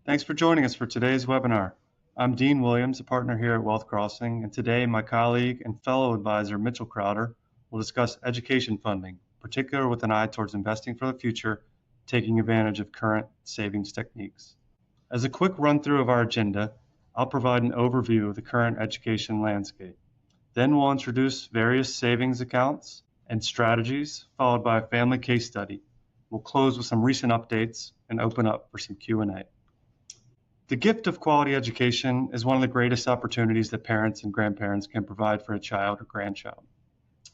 Thanks for joining us for today's webinar. I'm Dean Williams, a partner here at Wealth Crossing, and today my colleague and fellow advisor Mitchell Crowder will discuss education funding, particularly with an eye towards investing for the future, taking advantage of current savings techniques. As a quick run-through of our agenda, I'll provide an overview of the current education landscape. Then we'll introduce various savings accounts and strategies, followed by a family case study. We'll close with some recent updates and open up for some Q&A. The gift of quality education is one of the greatest opportunities that parents and grandparents can provide for a child or grandchild.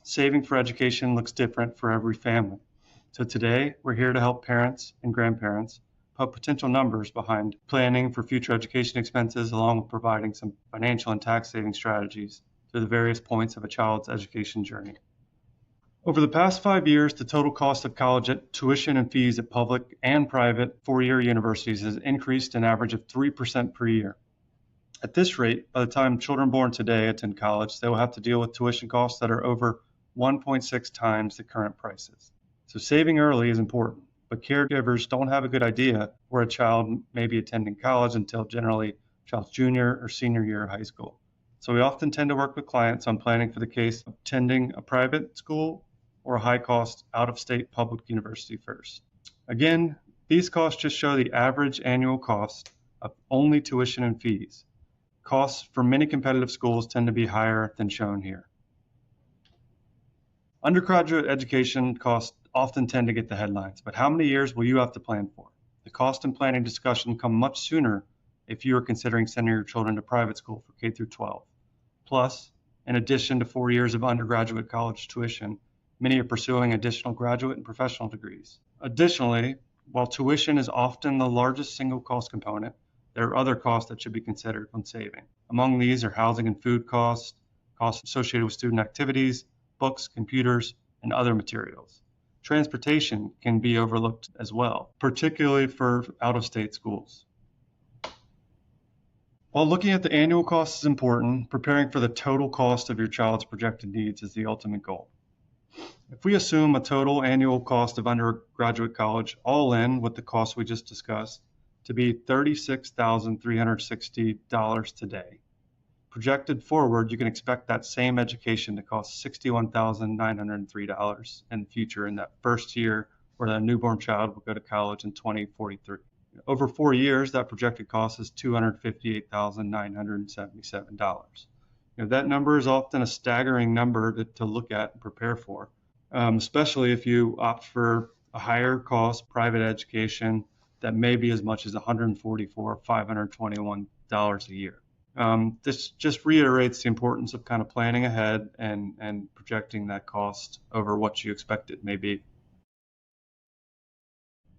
Saving for education looks different for every family. So today, we're here to help parents and grandparents put potential numbers behind planning for future education expenses, along with providing some financial and tax saving strategies through the various points of a child's education journey. Over the past 5 years, the total cost of college tuition and fees at public and private four-year universities has increased an average of 3% per year. At this rate, by the time children born today attend college, they will have to deal with tuition costs that are over 1.6 times the current prices. So saving early is important, but caregivers don't have a good idea where a child may be attending college until generally child's junior or senior year of high school. So we often tend to work with clients on planning for the case of attending a private school or a high-cost out-of-state public university first. Again, these costs just show the average annual cost of only tuition and fees. Costs for many competitive schools tend to be higher than shown here. Undergraduate education costs often tend to get the headlines, but how many years will you have to plan for? The cost and planning discussion come much sooner if you are considering sending your children to private school for K through 12. Plus, in addition to 4 years of undergraduate college tuition, many are pursuing additional graduate and professional degrees. Additionally, while tuition is often the largest single cost component, there are other costs that should be considered when saving. Among these are housing and food costs, costs associated with student activities, books, computers, and other materials. Transportation can be overlooked as well, particularly for out-of-state schools. While looking at the annual cost is important, preparing for the total cost of your child's projected needs is the ultimate goal. If we assume a total annual cost of undergraduate college, all in with the costs we just discussed, to be $36,360 today, projected forward, you can expect that same education to cost $61,903 in the future in that first year where the newborn child will go to college in 2043. Over 4 years, that projected cost is $258,977. That number is often a staggering number to look at and prepare for, especially if you opt for a higher cost private education that may be as much as $144,521 a year. This just reiterates the importance of kind of planning ahead and projecting that cost over what you expect it may be.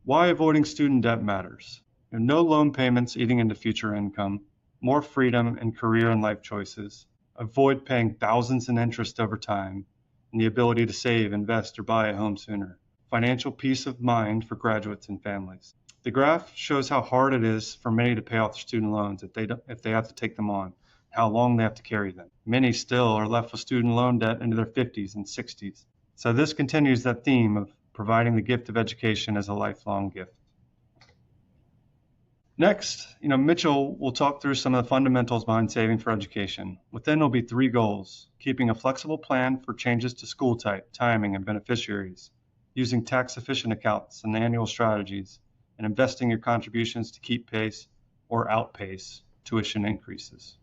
Why avoiding student debt matters. No loan payments eating into future income, more freedom in career and life choices, avoid paying thousands in interest over time, and the ability to save, invest, or buy a home sooner. Financial peace of mind for graduates and families. The graph shows how hard it is for many to pay off their student loans if they have to take them on, how long they have to carry them. Many still are left with student loan debt into their 50s and 60s. So this continues that theme of providing the gift of education as a lifelong gift. Next, Mitchell will talk through some of the fundamentals behind saving for education. Within will be 3 goals: keeping a flexible plan for changes to school type, timing, and beneficiaries, using tax-efficient accounts and annual strategies, and investing your contributions to keep pace or outpace tuition increases.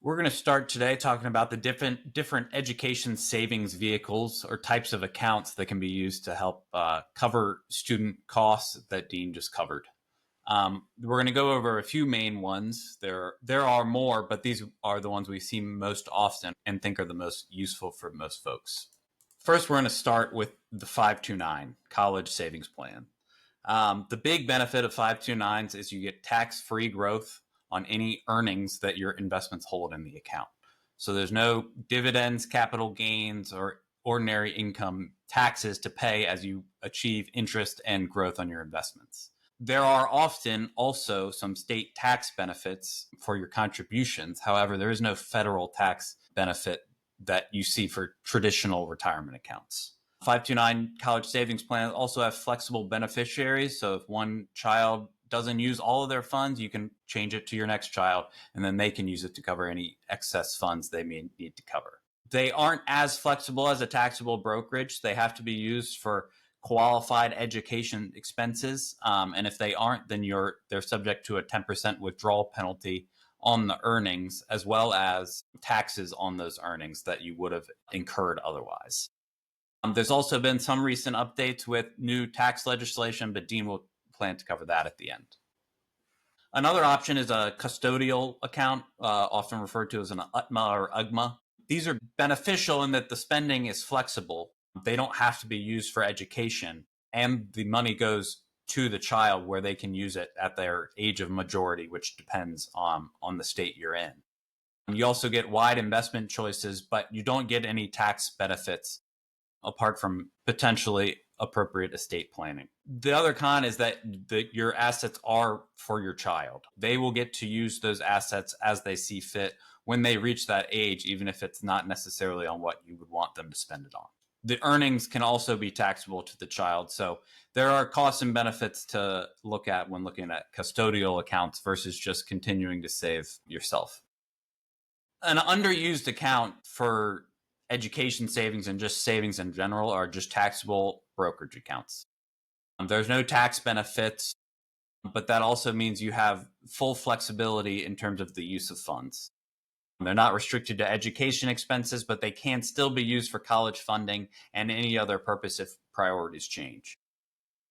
We're going to start today talking about the different education savings vehicles or types of accounts that can be used to help cover student costs that Dean just covered. We're going to go over a few main ones. There are more, but these are the ones we see most often and think are the most useful for most folks. First, we're going to start with the 529 college savings plan. The big benefit of 529s is you get tax-free growth on any earnings that your investments hold in the account. So there's no dividends, capital gains, or ordinary income taxes to pay as you achieve interest and growth on your investments. There are often also some state tax benefits for your contributions. However, there is no federal tax benefit that you see for traditional retirement accounts. 529 college savings plans also have flexible beneficiaries. So if one child doesn't use all of their funds, you can change it to your next child, and then they can use it to cover any excess funds they may need to cover. They aren't as flexible as a taxable brokerage. They have to be used for qualified education expenses. And if they aren't, then they're subject to a 10% withdrawal penalty on the earnings, as well as taxes on those earnings that you would have incurred otherwise. There's also been some recent updates with new tax legislation, but Dean will plan to cover that at the end. Another option is a custodial account, often referred to as an UTMA or UGMA. These are beneficial in that the spending is flexible. They don't have to be used for education, and the money goes to the child where they can use it at their age of majority, which depends on the state you're in. You also get wide investment choices, but you don't get any tax benefits apart from potentially appropriate estate planning. The other con is that your assets are for your child. They will get to use those assets as they see fit when they reach that age, even if it's not necessarily on what you would want them to spend it on. The earnings can also be taxable to the child. So there are costs and benefits to look at when looking at custodial accounts versus just continuing to save yourself. An underused account for education savings and just savings in general are just taxable brokerage accounts. There's no tax benefits, but that also means you have full flexibility in terms of the use of funds. They're not restricted to education expenses, but they can still be used for college funding and any other purpose if priorities change.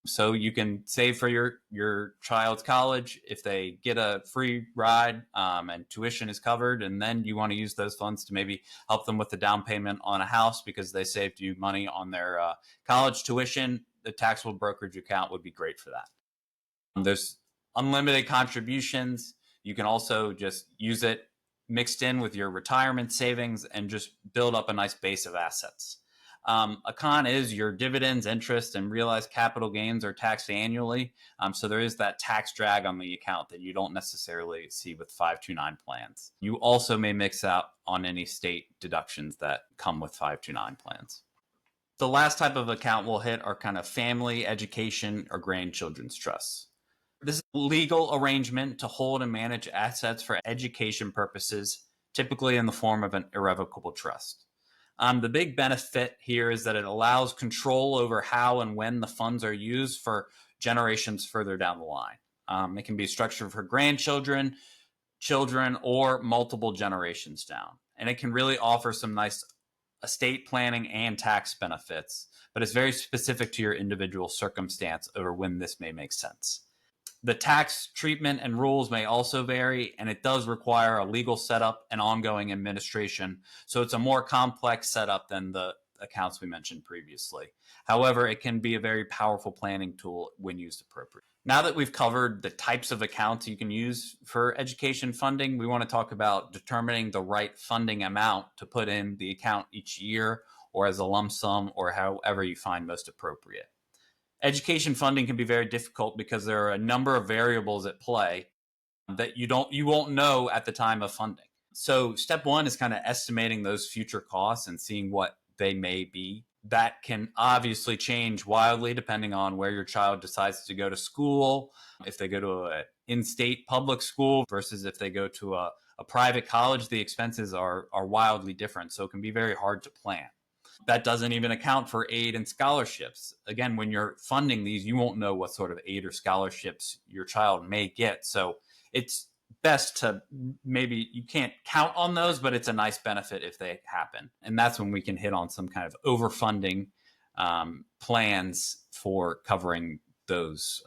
So you can save for your child's college if they get a free ride and tuition is covered, and then you want to use those funds to maybe help them with the down payment on a house because they saved you money on their college tuition. The taxable brokerage account would be great for that. There's unlimited contributions. You can also just use it mixed in with your retirement savings and just build up a nice base of assets. A con is your dividends, interest, and realized capital gains are taxed annually. So there is that tax drag on the account that you don't necessarily see with 529 plans. You also may mix out on any state deductions that come with 529 plans. The last type of account we'll hit are kind of family, education, or grandchildren's trusts. This is a legal arrangement to hold and manage assets for education purposes, typically in the form of an irrevocable trust. The big benefit here is that it allows control over how and when the funds are used for generations further down the line. It can be structured for grandchildren, children, or multiple generations down. And it can really offer some nice estate planning and tax benefits, but it's very specific to your individual circumstance over when this may make sense. The tax treatment and rules may also vary, and it does require a legal setup and ongoing administration. So it's a more complex setup than the accounts we mentioned previously. However, it can be a very powerful planning tool when used appropriately. Now that we've covered the types of accounts you can use for education funding, we want to talk about determining the right funding amount to put in the account each year or as a lump sum or however you find most appropriate. Education funding can be very difficult because there are a number of variables at play that you won't know at the time of funding. So step one is kind of estimating those future costs and seeing what they may be. That can obviously change wildly depending on where your child decides to go to school, if they go to an in-state public school versus if they go to a private college. The expenses are wildly different, so it can be very hard to plan. That doesn't even account for aid and scholarships. Again, when you're funding these, you won't know what sort of aid or scholarships your child may get. So it's best to maybe, you can't count on those, but it's a nice benefit if they happen. And that's when we can hit on some kind of overfunding plans for covering those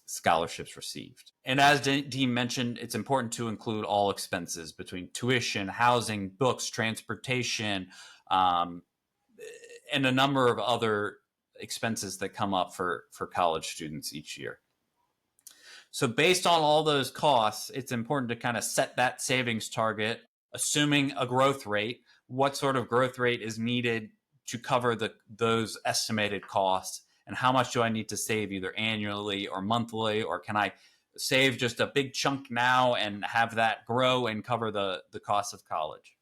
scholarships received. And as Dean mentioned, it's important to include all expenses between tuition, housing, books, transportation, and a number of other expenses that come up for college students each year. So based on all those costs, it's important to kind of set that savings target, assuming a growth rate. What sort of growth rate is needed to cover those estimated costs, and how much do I need to save either annually or monthly, or can I save just a big chunk now and have that grow and cover the cost of college?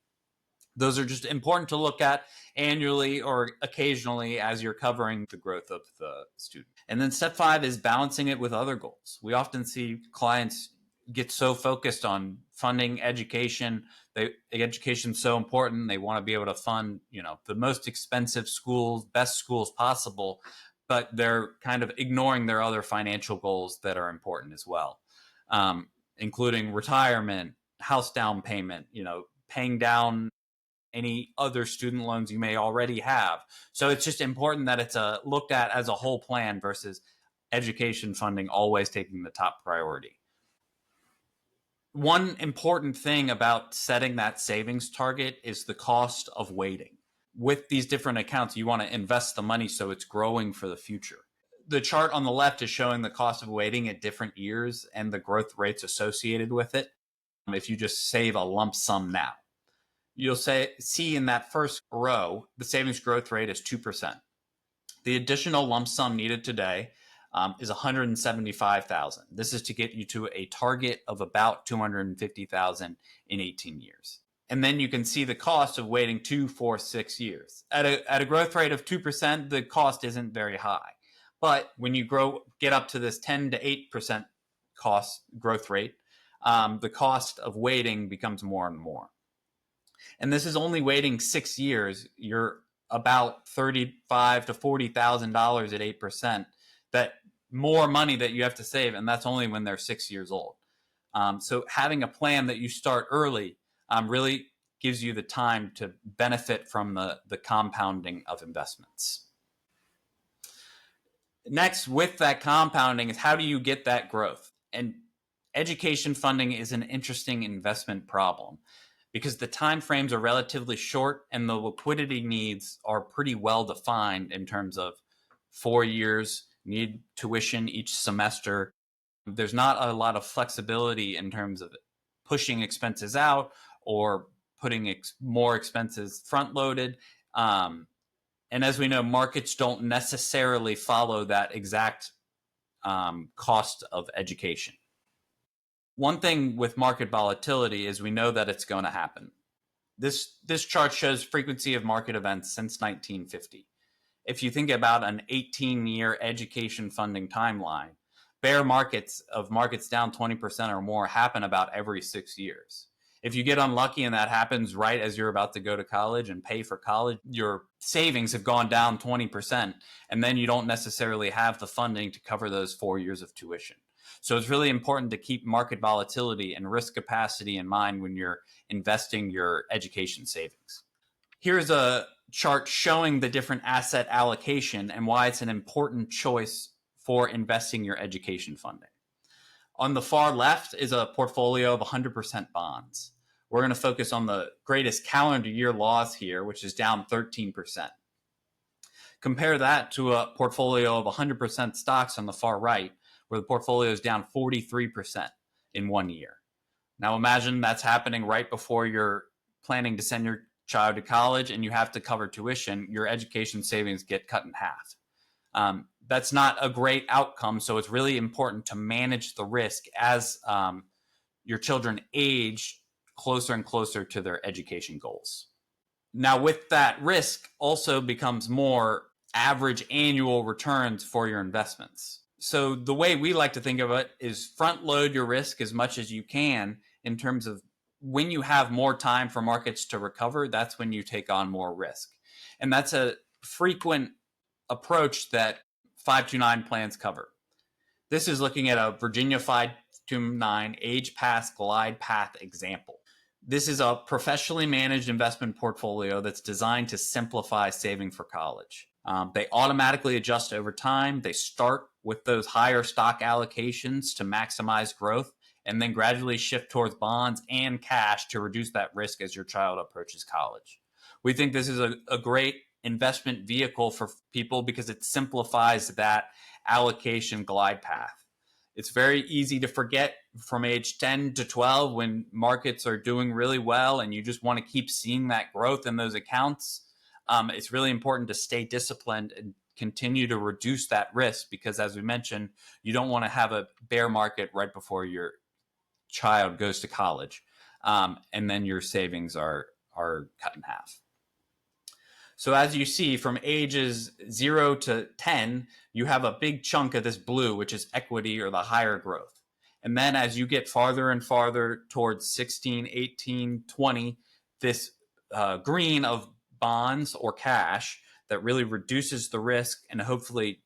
Those are just important to look at annually or occasionally as you're covering the growth of the student. And then step 5 is balancing it with other goals. We often see clients get so focused on funding education. Education's so important. They want to be able to fund, the most expensive schools, best schools possible, but they're kind of ignoring their other financial goals that are important as well, including retirement, house down payment, paying down any other student loans you may already have. So it's just important that it's looked at as a whole plan versus education funding always taking the top priority. One important thing about setting that savings target is the cost of waiting. With these different accounts, you want to invest the money so it's growing for the future. The chart on the left is showing the cost of waiting at different years and the growth rates associated with it. If you just save a lump sum now, you'll see in that first row, the savings growth rate is 2%. The additional lump sum needed today is $175,000. This is to get you to a target of about $250,000 in 18 years. And then you can see the cost of waiting 2, 4, 6 years. At a growth rate of 2%, the cost isn't very high. But when you get up to this 10 to 8% cost growth rate, the cost of waiting becomes more and more. And this is only waiting 6 years. You're about $35,000 to $40,000 at 8%. That more money that you have to save, and that's only when they're 6 years old. So having a plan that you start early really gives you the time to benefit from the compounding of investments. Next, with that compounding, is how do you get that growth? And education funding is an interesting investment problem because the time frames are relatively short and the liquidity needs are pretty well defined in terms of 4 years, need tuition each semester. There's not a lot of flexibility in terms of pushing expenses out or putting more expenses front loaded. And as we know, markets don't necessarily follow that exact cost of education. One thing with market volatility is we know that it's going to happen. This chart shows frequency of market events since 1950. If you think about an 18-year education funding timeline, bear markets down 20% or more happen about every 6 years. If you get unlucky and that happens right as you're about to go to college and pay for college, your savings have gone down 20%, and then you don't necessarily have the funding to cover those 4 years of tuition. So it's really important to keep market volatility and risk capacity in mind when you're investing your education savings. Here's a chart showing the different asset allocation and why it's an important choice for investing your education funding. On the far left is a portfolio of 100% bonds. We're going to focus on the greatest calendar year loss here, which is down 13%. Compare that to a portfolio of 100% stocks on the far right, where the portfolio is down 43% in 1 year. Now imagine that's happening right before you're planning to send your child to college and you have to cover tuition. Your education savings get cut in half. That's not a great outcome, so it's really important to manage the risk as your children age closer and closer to their education goals. Now, with that risk also becomes more average annual returns for your investments. So the way we like to think of it is front load your risk as much as you can in terms of when you have more time for markets to recover, that's when you take on more risk. And that's a frequent approach that 529 plans cover. This is looking at a Virginia 529 age pass glide path example. This is a professionally managed investment portfolio that's designed to simplify saving for college. They automatically adjust over time. They start with those higher stock allocations to maximize growth and then gradually shift towards bonds and cash to reduce that risk as your child approaches college. We think this is a great investment vehicle for people because it simplifies that allocation glide path. It's very easy to forget from age 10 to 12 when markets are doing really well and you just want to keep seeing that growth in those accounts. It's really important to stay disciplined and continue to reduce that risk because, as we mentioned, you don't want to have a bear market right before your child goes to college, and then your savings are are cut in half. So as you see, from ages 0 to 10, you have a big chunk of this blue, which is equity or the higher growth. And then as you get farther and farther towards 16, 18, 20, this green of bonds or cash that really reduces the risk and hopefully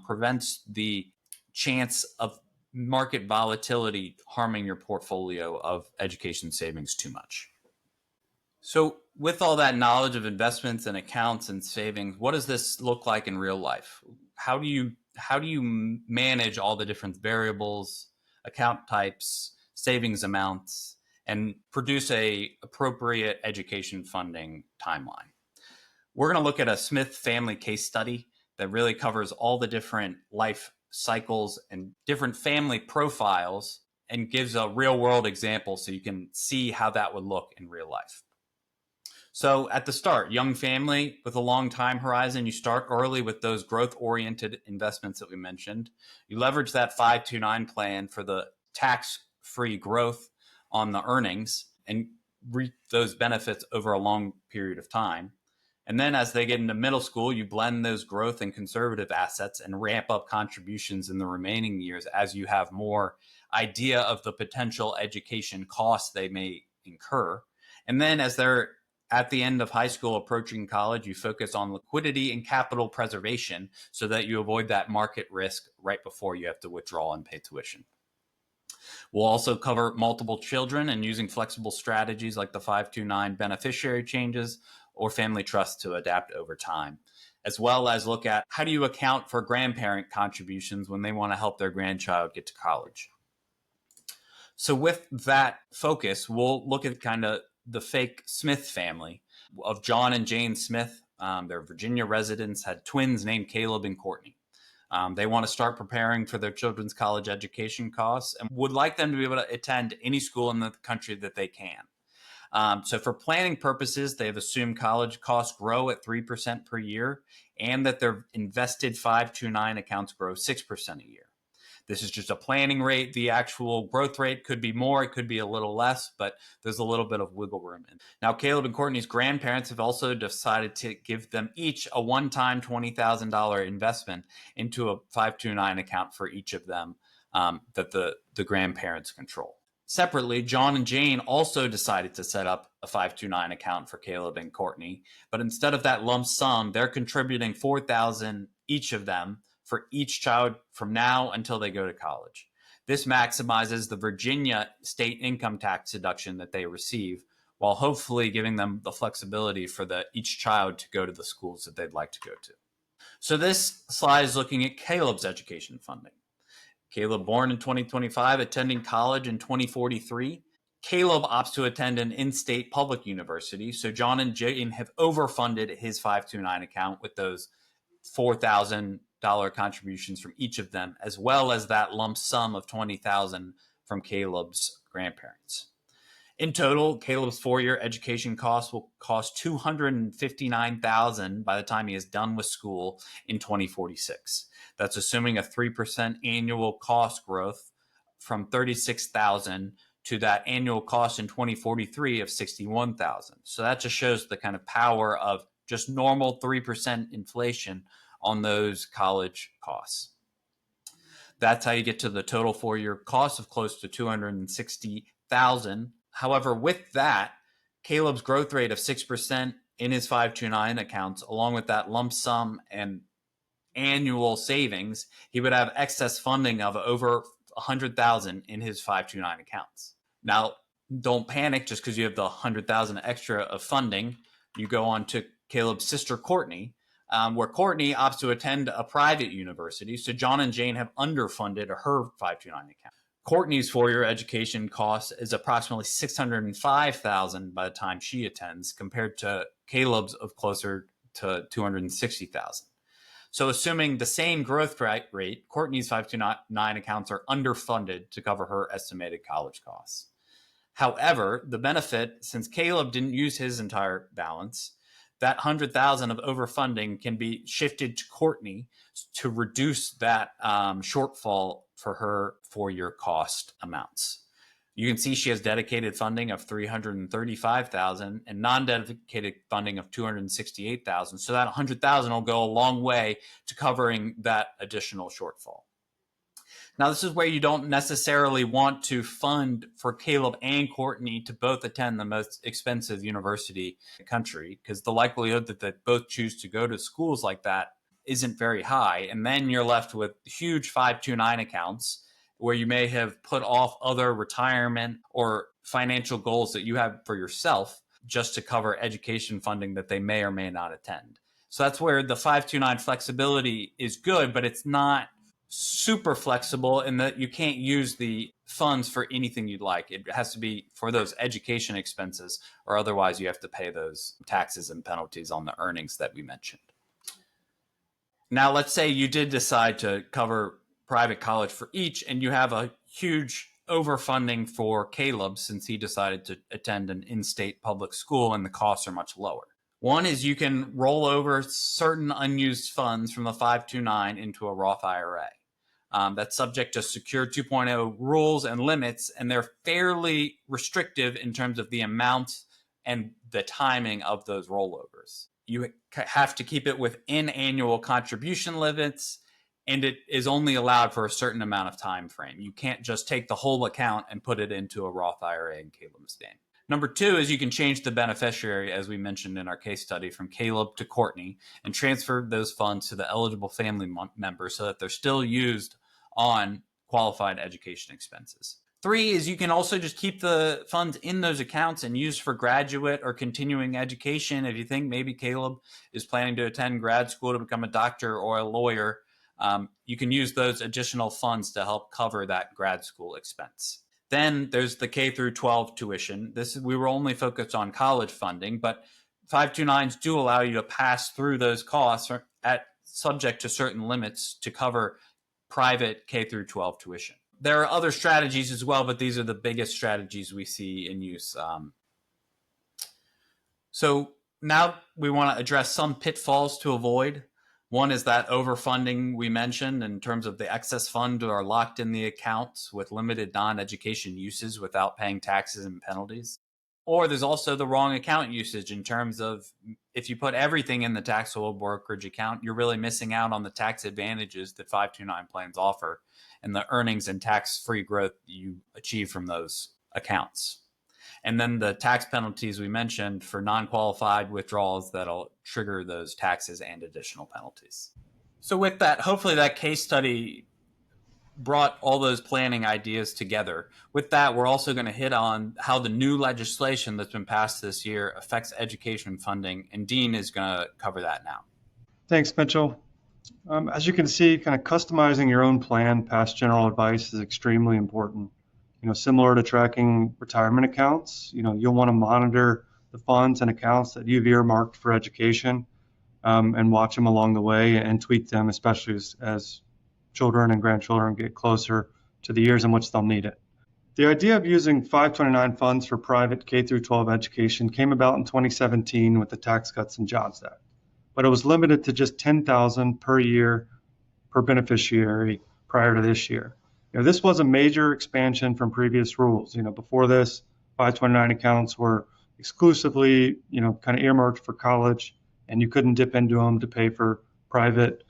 prevents the chance of market volatility harming your portfolio of education savings too much. So with all that knowledge of investments and accounts and savings, what does this look like in real life? How do you manage all the different variables, account types, savings amounts, and produce a appropriate education funding timeline? We're going to look at a Smith family case study that really covers all the different life cycles and different family profiles and gives a real world example so you can see how that would look in real life. So at the start, young family with a long time horizon, you start early with those growth-oriented investments that we mentioned. You leverage that 529 plan for the tax-free growth on the earnings and reap those benefits over a long period of time. And then as they get into middle school, you blend those growth and conservative assets and ramp up contributions in the remaining years as you have more idea of the potential education costs they may incur. And then as they're at the end of high school, approaching college, you focus on liquidity and capital preservation so that you avoid that market risk right before you have to withdraw and pay tuition. We'll also cover multiple children and using flexible strategies like the 529 beneficiary changes or family trust to adapt over time, as well as look at how do you account for grandparent contributions when they want to help their grandchild get to college. So with that focus, we'll look at kind of the fake Smith family of John and Jane Smith. They're Virginia residents, had twins named Caleb and Courtney. They want to start preparing for their children's college education costs and would like them to be able to attend any school in the country that they can. So for planning purposes, they've assumed college costs grow at 3% per year and that their invested 529 accounts grow 6% a year. This is just a planning rate. The actual growth rate could be more, it could be a little less, but there's a little bit of wiggle room in. Now, Caleb and Courtney's grandparents have also decided to give them each a one-time $20,000 investment into a 529 account for each of them that the grandparents control. Separately, John and Jane also decided to set up a 529 account for Caleb and Courtney, but instead of that lump sum, they're contributing $4,000 each of them for each child from now until they go to college. This maximizes the Virginia state income tax deduction that they receive, while hopefully giving them the flexibility for each child to go to the schools that they'd like to go to. So this slide is looking at Caleb's education funding. Caleb, born in 2025, attending college in 2043. Caleb opts to attend an in-state public university, so John and Jane have overfunded his 529 account with those $4,000 contributions from each of them, as well as that lump sum of $20,000 from Caleb's grandparents. In total, Caleb's 4-year education costs will cost $259,000 by the time he is done with school in 2046. That's assuming a 3% annual cost growth from $36,000 to that annual cost in 2043 of $61,000. So that just shows the kind of power of just normal 3% inflation on those college costs. That's how you get to the total 4-year cost of close to $260,000. However, with that, Caleb's growth rate of 6% in his 529 accounts, along with that lump sum and annual savings, he would have excess funding of over $100,000 in his 529 accounts. Now, don't panic just because you have the $100,000 extra of funding. You go on to Caleb's sister, Courtney, where Courtney opts to attend a private university. So John and Jane have underfunded her 529 account. Courtney's 4-year education cost is approximately $605,000 by the time she attends, compared to Caleb's of closer to $260,000. So assuming the same growth rate, Courtney's 529 accounts are underfunded to cover her estimated college costs. However, the benefit, since Caleb didn't use his entire balance, that $100,000 of overfunding can be shifted to Courtney to reduce that shortfall for her 4-year cost amounts. You can see she has dedicated funding of $335,000 and non-dedicated funding of $268,000. So that $100,000 will go a long way to covering that additional shortfall. Now, this is where you don't necessarily want to fund for Caleb and Courtney to both attend the most expensive university in the country, because the likelihood that they both choose to go to schools like that isn't very high. And then you're left with huge 529 accounts where you may have put off other retirement or financial goals that you have for yourself just to cover education funding that they may or may not attend. So that's where the 529 flexibility is good, but it's not super flexible in that you can't use the funds for anything you'd like. It has to be for those education expenses, or otherwise you have to pay those taxes and penalties on the earnings that we mentioned. Now, let's say you did decide to cover private college for each, and you have a huge overfunding for Caleb since he decided to attend an in-state public school and the costs are much lower. One is you can roll over certain unused funds from the 529 into a Roth IRA. That's subject to Secure 2.0 rules and limits, and they're fairly restrictive in terms of the amount and the timing of those rollovers. You have to keep it within annual contribution limits, and it is only allowed for a certain amount of time frame. You can't just take the whole account and put it into a Roth IRA in Caleb's name. Number two is you can change the beneficiary, as we mentioned in our case study, from Caleb to Courtney and transfer those funds to the eligible family member so that they're still used on qualified education expenses. Three is you can also just keep the funds in those accounts and use for graduate or continuing education. If you think maybe Caleb is planning to attend grad school to become a doctor or a lawyer, you can use those additional funds to help cover that grad school expense. Then there's the K through 12 tuition. We were only focused on college funding, but 529s do allow you to pass through those costs subject to certain limits to cover private K through 12 tuition. There are other strategies as well, but these are the biggest strategies we see in use. So now we want to address some pitfalls to avoid. One is that overfunding we mentioned in terms of the excess funds are locked in the accounts with limited non-education uses without paying taxes and penalties. Or there's also the wrong account usage in terms of if you put everything in the taxable brokerage account, you're really missing out on the tax advantages that 529 plans offer and the earnings and tax-free growth you achieve from those accounts. And then the tax penalties we mentioned for non-qualified withdrawals that'll trigger those taxes and additional penalties. So with that, hopefully that case study brought all those planning ideas together. With that, we're also going to hit on how the new legislation that's been passed this year affects education funding, and Dean is going to cover that now. Thanks, Mitchell. As you can see, kind of customizing your own plan past general advice is extremely important. Similar to tracking retirement accounts, you'll want to monitor the funds and accounts that you've earmarked for education and watch them along the way and tweak them, especially as children and grandchildren get closer to the years in which they'll need it. The idea of using 529 funds for private K through 12 education came about in 2017 with the Tax Cuts and Jobs Act, but it was limited to just $10,000 per year per beneficiary prior to this year. This was a major expansion from previous rules. Before this, 529 accounts were exclusively, kind of earmarked for college, and you couldn't dip into them to pay for private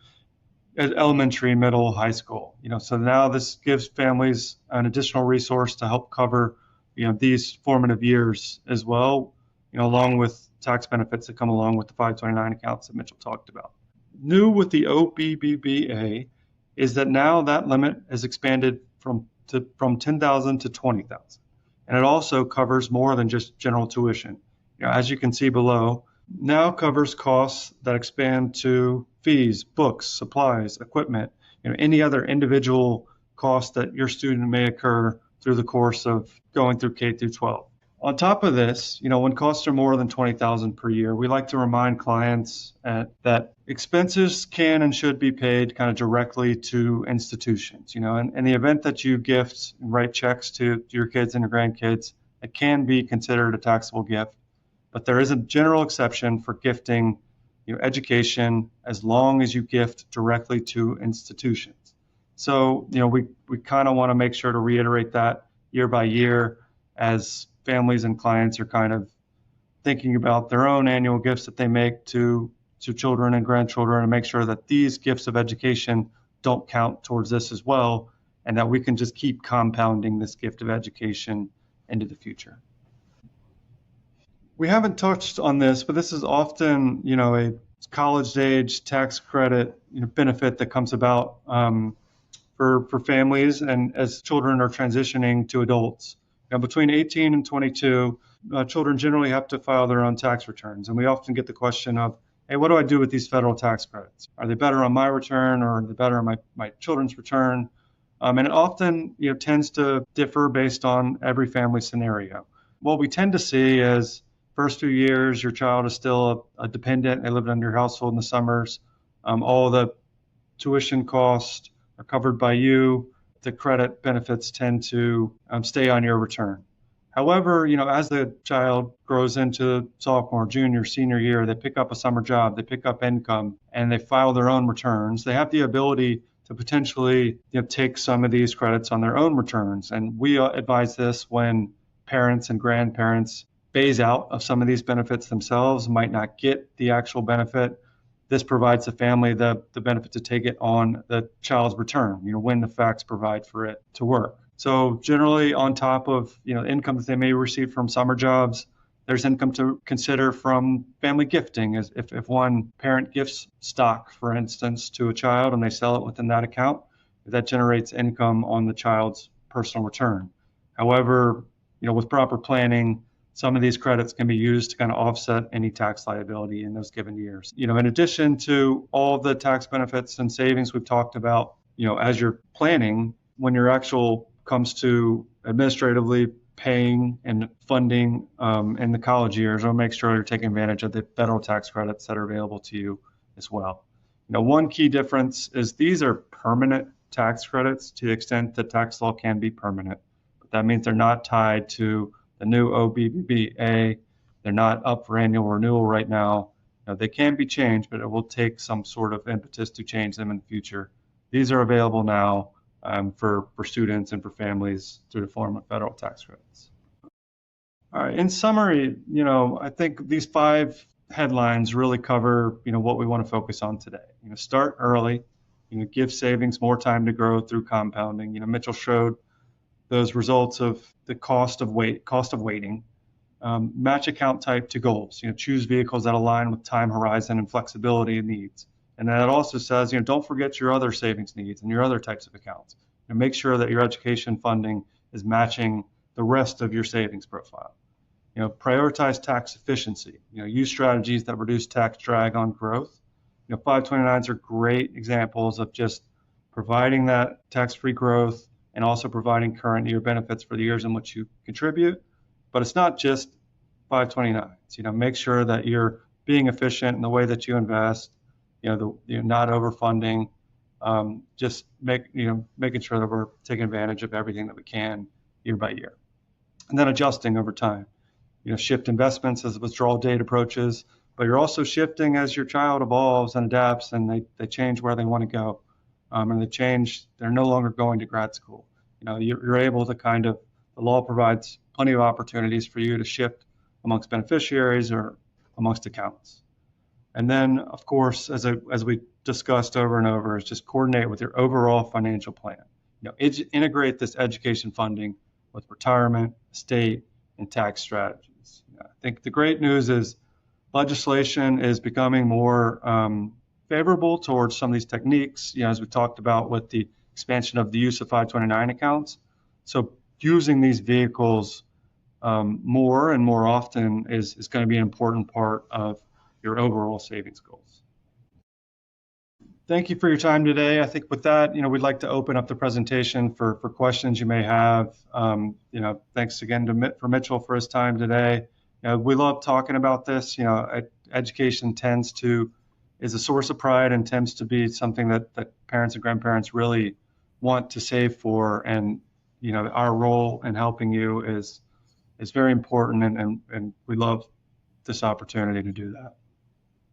elementary, middle, high school. So now this gives families an additional resource to help cover, these formative years as well, along with tax benefits that come along with the 529 accounts that Mitchell talked about. New with the OBBBA is that now that limit is expanded from 10,000 to 20,000, and it also covers more than just general tuition. As you can see below, now covers costs that expand to fees, books, supplies, equipment, any other individual cost that your student may occur through the course of going through K through 12. On top of this, when costs are more than $20,000 per year, we like to remind clients that expenses can and should be paid kind of directly to institutions. In the event that you gift and write checks to your kids and your grandkids, it can be considered a taxable gift. But there is a general exception for gifting education as long as you gift directly to institutions. So, we kind of want to make sure to reiterate that. year by year as families and clients are kind of thinking about their own annual gifts that they make to children and grandchildren, and make sure that these gifts of education don't count towards this as well, and that we can just keep compounding this gift of education into the future. We haven't touched on this, but this is often, a college age tax credit benefit that comes about for families and as children are transitioning to adults. Between 18 and 22, children generally have to file their own tax returns. And we often get the question of, hey, what do I do with these federal tax credits? Are they better on my return, or are they better on my children's return? And it often tends to differ based on every family scenario. What we tend to see is first few years, your child is still a dependent. They live in your household in the summers. All the tuition costs are covered by you. The credit benefits tend to stay on your return. However, as the child grows into sophomore, junior, senior year, they pick up a summer job, they pick up income, and they file their own returns. They have the ability to potentially take some of these credits on their own returns. And we advise this when parents and grandparents phase out of some of these benefits themselves, might not get the actual benefit. This provides the family the benefit to take it on the child's return, when the facts provide for it to work. So generally on top of, income that they may receive from summer jobs, there's income to consider from family gifting. As if one parent gifts stock, for instance, to a child and they sell it within that account, that generates income on the child's personal return. However, with proper planning, some of these credits can be used to kind of offset any tax liability in those given years. In addition to all the tax benefits and savings we've talked about, as you're planning, when your actual comes to administratively paying and funding in the college years, or make sure you're taking advantage of the federal tax credits that are available to you as well. One key difference is these are permanent tax credits to the extent that tax law can be permanent. But that means they're not tied to the new OBBBA. They're not up for annual renewal right now. They can be changed, but it will take some sort of impetus to change them in the future. These are available now for students and for families through the form of federal tax credits. All right, in summary, I think these 5 headlines really cover, what we want to focus on today. Start early, give savings more time to grow through compounding. Mitchell showed those results of the cost of waiting. Match account type to goals. Choose vehicles that align with time horizon and flexibility and needs. And then it also says, don't forget your other savings needs and your other types of accounts. Make sure that your education funding is matching the rest of your savings profile. Prioritize tax efficiency. Use strategies that reduce tax drag on growth. 529s are great examples of just providing that tax-free growth and also providing current year benefits for the years in which you contribute. But it's not just 529s. Make sure that you're being efficient in the way that you invest. You're not overfunding. Just making sure that we're taking advantage of everything that we can year by year, and then adjusting over time. Shift investments as withdrawal date approaches, but you're also shifting as your child evolves and adapts, and they change where they want to go, and they're no longer going to grad school. You're able to the law provides plenty of opportunities for you to shift amongst beneficiaries or amongst accounts. And then, of course, as we discussed over and over, is just coordinate with your overall financial plan. Integrate this education funding with retirement, estate, and tax strategies. I think the great news is legislation is becoming more favorable towards some of these techniques, as we talked about with the expansion of the use of 529 accounts. So using these vehicles more and more often is going to be an important part of your overall savings goals. Thank you for your time today. I think with that, we'd like to open up the presentation for questions you may have. Thanks again for Mitchell for his time today. We love talking about this. Education is a source of pride and tends to be something that parents and grandparents really want to save for. And, our role in helping you is very important, and we love this opportunity to do that.